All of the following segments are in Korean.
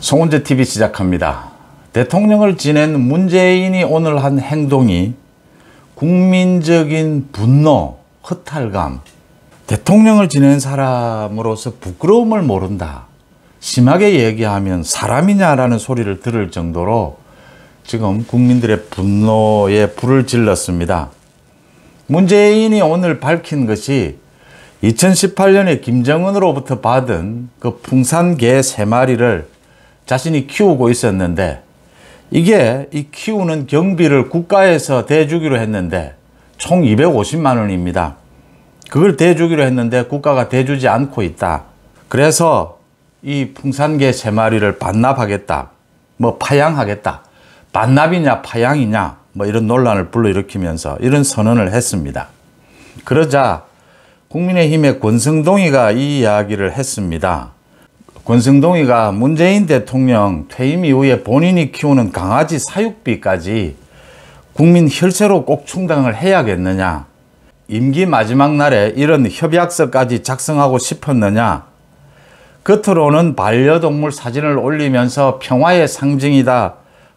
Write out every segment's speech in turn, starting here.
송은재TV 시작합니다. 대통령을 지낸 문재인이 오늘 한 행동이 국민적인 분노, 허탈감, 대통령을 지낸 사람으로서 부끄러움을 모른다, 심하게 얘기하면 사람이냐라는 소리를 들을 정도로 지금 국민들의 분노에 불을 질렀습니다. 문재인이 오늘 밝힌 것이 2018년에 김정은으로부터 받은 그 풍산개 3마리를 자신이 키우고 있었는데, 이게 이 키우는 경비를 국가에서 대주기로 했는데 총 250만 원입니다. 그걸 대주기로 했는데 국가가 대주지 않고 있다. 그래서 이 풍산개 3마리를 반납하겠다, 파양하겠다, 반납이냐 파양이냐 이런 논란을 불러일으키면서 이런 선언을 했습니다. 그러자 국민의힘의 권성동이가 이 이야기를 했습니다. 권성동이가 문재인 대통령 퇴임 이후에 본인이 키우는 강아지 사육비까지 국민 혈세로 꼭 충당을 해야겠느냐, 임기 마지막 날에 이런 협약서까지 작성하고 싶었느냐, 겉으로는 반려동물 사진을 올리면서 평화의 상징이다,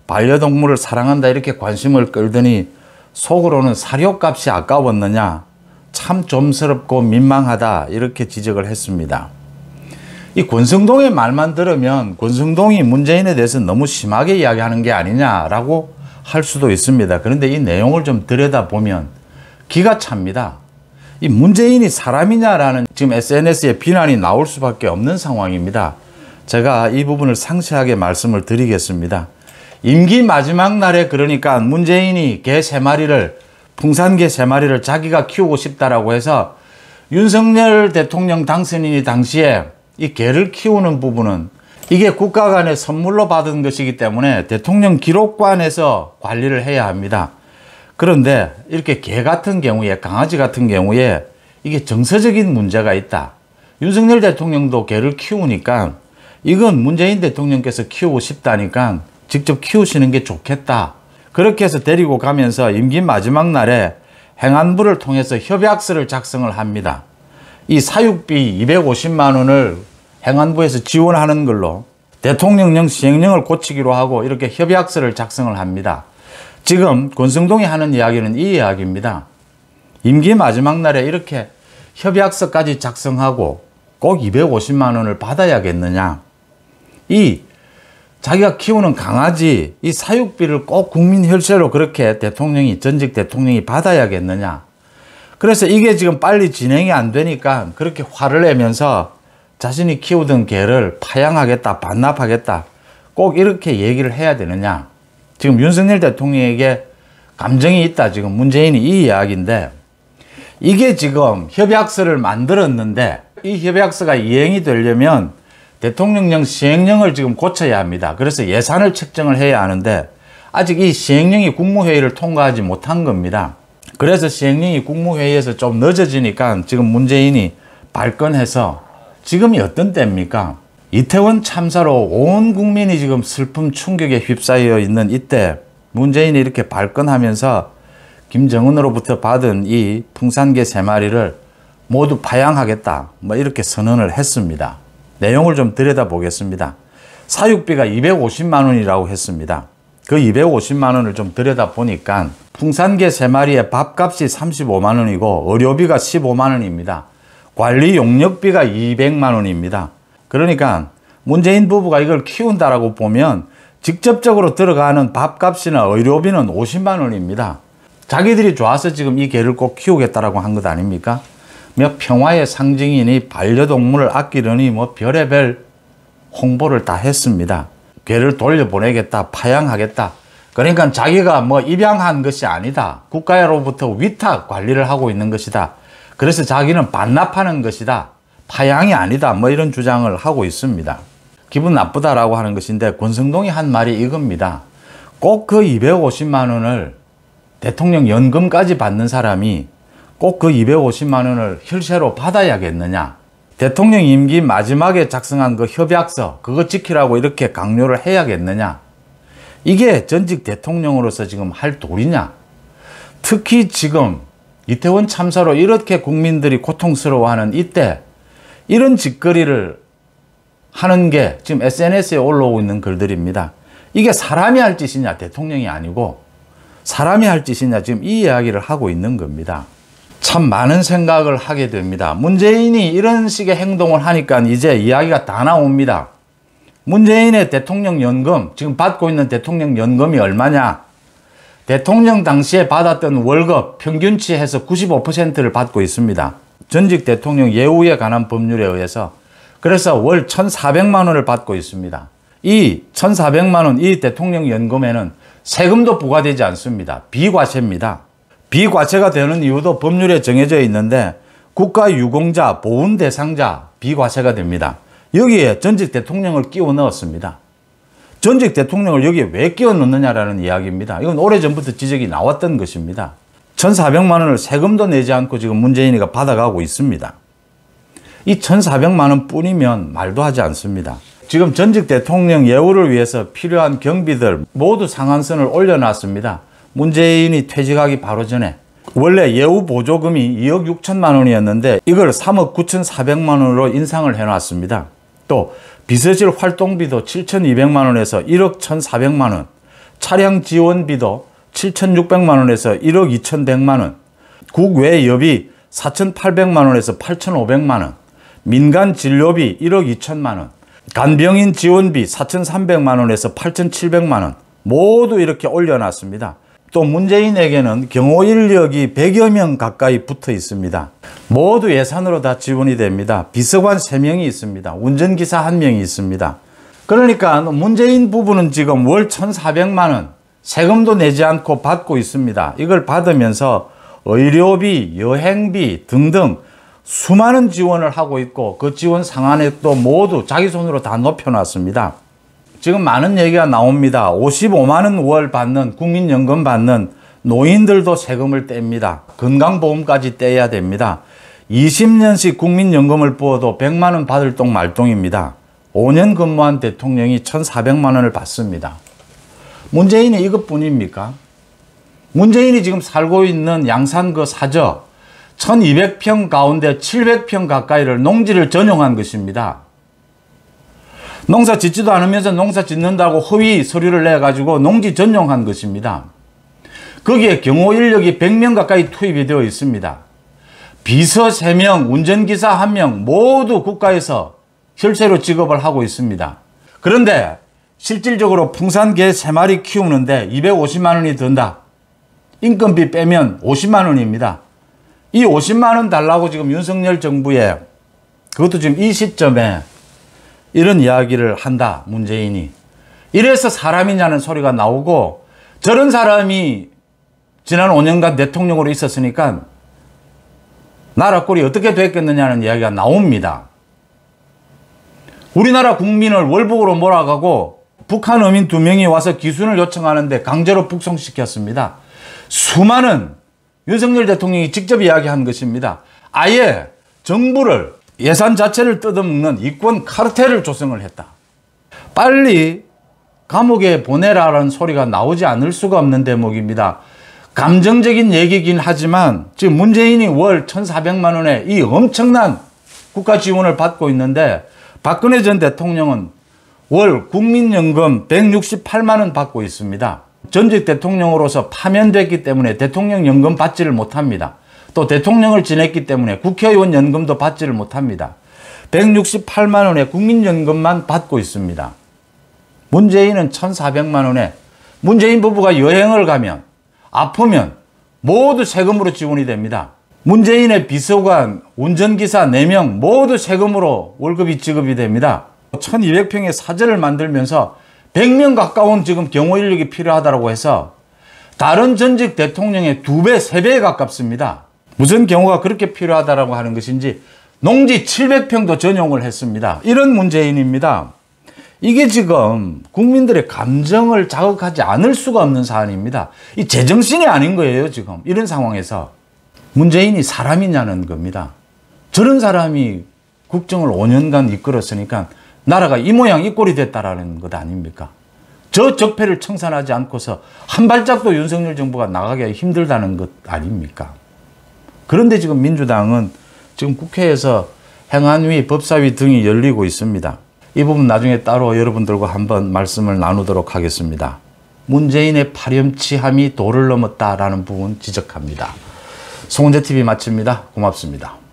반려동물을 사랑한다 이렇게 관심을 끌더니 속으로는 사료값이 아까웠느냐, 참 좀스럽고 민망하다 이렇게 지적을 했습니다. 이 권성동의 말만 들으면 권성동이 문재인에 대해서 너무 심하게 이야기하는 게 아니냐라고 할 수도 있습니다. 그런데 이 내용을 좀 들여다보면 기가 찹니다. 이 문재인이 사람이냐라는 지금 SNS에 비난이 나올 수밖에 없는 상황입니다. 제가 이 부분을 상세하게 말씀을 드리겠습니다. 임기 마지막 날에 그러니까 문재인이 개 3마리를, 풍산개 3마리를 자기가 키우고 싶다라고 해서 윤석열 대통령 당선인이 당시에 이 개를 키우는 부분은 이게 국가 간의 선물로 받은 것이기 때문에 대통령 기록관에서 관리를 해야 합니다. 그런데 이렇게 개 같은 경우에, 강아지 같은 경우에 이게 정서적인 문제가 있다. 윤석열 대통령도 개를 키우니까 이건 문재인 대통령께서 키우고 싶다니까 직접 키우시는 게 좋겠다. 그렇게 해서 데리고 가면서 임기 마지막 날에 행안부를 통해서 협약서를 작성을 합니다. 이 사육비 250만 원을 행안부에서 지원하는 걸로 대통령령 시행령을 고치기로 하고 이렇게 협약서를 작성을 합니다. 지금 권성동이 하는 이야기는 이 이야기입니다. 임기 마지막 날에 이렇게 협약서까지 작성하고 꼭 250만 원을 받아야겠느냐, 이 자기가 키우는 강아지 이 사육비를 꼭 국민 혈세로 그렇게 대통령이, 전직 대통령이 받아야겠느냐. 그래서 이게 지금 빨리 진행이 안 되니까 그렇게 화를 내면서 자신이 키우던 개를 파양하겠다, 반납하겠다, 꼭 이렇게 얘기를 해야 되느냐. 지금 윤석열 대통령에게 감정이 있다, 지금 문재인이 이 이야기인데, 이게 지금 협약서를 만들었는데 이 협약서가 이행이 되려면 대통령령 시행령을 지금 고쳐야 합니다. 그래서 예산을 책정을 해야 하는데 아직 이 시행령이 국무회의를 통과하지 못한 겁니다. 그래서 시행령이 국무회의에서 좀 늦어지니까 지금 문재인이 발끈해서, 지금이 어떤 때입니까? 이태원 참사로 온 국민이 지금 슬픔 충격에 휩싸여 있는 이때 문재인이 이렇게 발끈하면서 김정은으로부터 받은 이 풍산개 3마리를 모두 파양하겠다 이렇게 선언을 했습니다. 내용을 좀 들여다보겠습니다. 사육비가 250만 원이라고 했습니다. 그 250만 원을 좀 들여다보니까 풍산개 3마리의 밥값이 35만 원이고 의료비가 15만 원입니다. 관리 용역비가 200만 원입니다. 그러니까 문재인 부부가 이걸 키운다라고 보면 직접적으로 들어가는 밥값이나 의료비는 50만 원입니다. 자기들이 좋아서 지금 이 개를 꼭 키우겠다라고 한 것 아닙니까? 평화의 상징이니 반려동물을 아끼려니 별의별 홍보를 다 했습니다. 개를 돌려보내겠다, 파양하겠다. 그러니까 자기가 입양한 것이 아니다, 국가로부터 위탁 관리를 하고 있는 것이다. 그래서 자기는 반납하는 것이다, 파양이 아니다, 이런 주장을 하고 있습니다. 기분 나쁘다라고 하는 것인데 권성동이 한 말이 이겁니다. 꼭 그 250만 원을 대통령 연금까지 받는 사람이 꼭 그 250만 원을 혈세로 받아야겠느냐, 대통령 임기 마지막에 작성한 그 협약서 그거 지키라고 이렇게 강요를 해야겠느냐, 이게 전직 대통령으로서 지금 할 도리냐. 특히 지금 이태원 참사로 이렇게 국민들이 고통스러워하는 이때 이런 짓거리를 하는 게 지금 SNS에 올라오고 있는 글들입니다. 이게 사람이 할 짓이냐, 대통령이 아니고 사람이 할 짓이냐, 지금 이 이야기를 하고 있는 겁니다. 참 많은 생각을 하게 됩니다. 문재인이 이런 식의 행동을 하니까 이제 이야기가 다 나옵니다. 문재인의 대통령 연금, 지금 받고 있는 대통령 연금이 얼마냐? 대통령 당시에 받았던 월급 평균치 해서 95%를 받고 있습니다. 전직 대통령 예우에 관한 법률에 의해서. 그래서 월 1,400만 원을 받고 있습니다. 이 1,400만 원, 이 대통령 연금에는 세금도 부과되지 않습니다. 비과세입니다. 비과세가 되는 이유도 법률에 정해져 있는데 국가유공자, 보훈 대상자 비과세가 됩니다. 여기에 전직 대통령을 끼워 넣었습니다. 전직 대통령을 여기에 왜 끼워 넣느냐라는 이야기입니다. 이건 오래전부터 지적이 나왔던 것입니다. 1,400만 원을 세금도 내지 않고 지금 문재인이가 받아가고 있습니다. 이 1,400만 원 뿐이면 말도 하지 않습니다. 지금 전직 대통령 예우를 위해서 필요한 경비들 모두 상한선을 올려놨습니다. 문재인이 퇴직하기 바로 전에. 원래 예우 보조금이 2억 6천만 원이었는데 이걸 3억 9,400만 원으로 인상을 해놨습니다. 또 비서실 활동비도 7,200만 원에서 1억 1,400만 원, 차량 지원비도 7,600만 원에서 1억 2,100만 원, 국외여비 4,800만 원에서 8,500만 원, 민간 진료비 1억 2천만 원, 간병인 지원비 4,300만 원에서 8,700만 원 모두 이렇게 올려놨습니다. 또 문재인에게는 경호 인력이 100여 명 가까이 붙어 있습니다. 모두 예산으로 다 지원이 됩니다. 비서관 3명이 있습니다. 운전기사 1명이 있습니다. 그러니까 문재인 부부는 지금 월 1,400만 원 세금도 내지 않고 받고 있습니다. 이걸 받으면서 의료비, 여행비 등등 수많은 지원을 하고 있고 그 지원 상한액도 모두 자기 손으로 다 높여놨습니다. 지금 많은 얘기가 나옵니다. 55만 원 월 받는 국민연금 받는 노인들도 세금을 뗍니다. 건강보험까지 떼야 됩니다. 20년씩 국민연금을 부어도 100만 원 받을 똥 말똥입니다. 5년 근무한 대통령이 1,400만 원을 받습니다. 문재인이 이것뿐입니까? 문재인이 지금 살고 있는 양산 그 사저 1200평 가운데 700평 가까이를 농지를 전용한 것입니다. 농사 짓지도 않으면서 농사 짓는다고 허위 서류를 내가지고 농지 전용한 것입니다. 거기에 경호 인력이 100명 가까이 투입이 되어 있습니다. 비서 3명, 운전기사 1명 모두 국가에서 혈세로 지급을 하고 있습니다. 그런데 실질적으로 풍산개 3마리 키우는데 250만 원이 든다. 인건비 빼면 50만 원입니다. 이 50만 원 달라고 지금 윤석열 정부에 그것도 지금 이 시점에 이런 이야기를 한다, 문재인이. 이래서 사람이냐는 소리가 나오고 저런 사람이 지난 5년간 대통령으로 있었으니까 나라 꼴이 어떻게 됐겠느냐는 이야기가 나옵니다. 우리나라 국민을 월북으로 몰아가고 북한 어민 2명이 와서 기순을 요청하는데 강제로 북송시켰습니다. 수많은 윤석열 대통령이 직접 이야기한 것입니다. 아예 정부를 예산 자체를 뜯어먹는 이권 카르텔을 조성을 했다. 빨리 감옥에 보내라라는 소리가 나오지 않을 수가 없는 대목입니다. 감정적인 얘기긴 하지만 지금 문재인이 월 1,400만 원의 이 엄청난 국가 지원을 받고 있는데 박근혜 전 대통령은 월 국민연금 168만 원 받고 있습니다. 전직 대통령으로서 파면됐기 때문에 대통령 연금 받지를 못합니다. 또 대통령을 지냈기 때문에 국회의원 연금도 받지를 못합니다. 168만 원의 국민연금만 받고 있습니다. 문재인은 1,400만 원에 문재인 부부가 여행을 가면 아프면 모두 세금으로 지원이 됩니다. 문재인의 비서관, 운전기사 4명 모두 세금으로 월급이 지급이 됩니다. 1200평의 사저를 만들면서 100명 가까운 지금 경호 인력이 필요하다고 해서 다른 전직 대통령의 2배, 3배에 가깝습니다. 무슨 경우가 그렇게 필요하다고 하는 것인지 농지 700평도 전용을 했습니다. 이런 문재인입니다. 이게 지금 국민들의 감정을 자극하지 않을 수가 없는 사안입니다. 이 제정신이 아닌 거예요, 지금. 이런 상황에서. 문재인이 사람이냐는 겁니다. 저런 사람이 국정을 5년간 이끌었으니까 나라가 이 모양 이 꼴이 됐다라는 것 아닙니까? 저 적폐를 청산하지 않고서 한 발짝도 윤석열 정부가 나가기가 힘들다는 것 아닙니까? 그런데 지금 민주당은 지금 국회에서 행안위, 법사위 등이 열리고 있습니다. 이 부분 나중에 따로 여러분들과 한번 말씀을 나누도록 하겠습니다. 문재인의 파렴치함이 도를 넘었다라는 부분 지적합니다. 송은재TV 마칩니다. 고맙습니다.